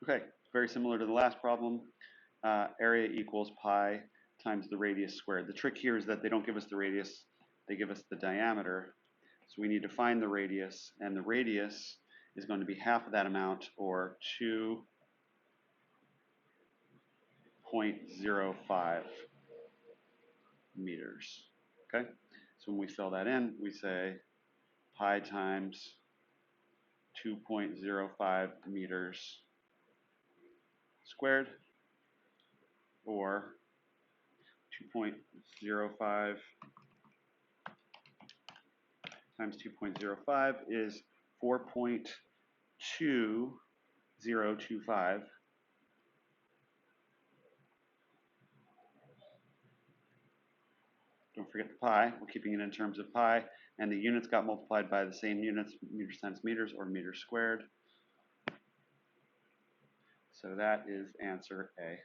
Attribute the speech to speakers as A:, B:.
A: Okay, very similar to the last problem. Area equals pi times the radius squared. The trick here is that they don't give us the radius, they give us the diameter. So we need to find the radius, and the radius is going to be half of that amount, or 2.05 meters. Okay, so when we fill that in, we say pi times 2.05 meters squared, or 2.05 times 2.05 is 4.2025. Don't forget the pi. We're keeping it in terms of pi, and the units got multiplied by the same units, meters times meters, or meters squared. So that is answer A.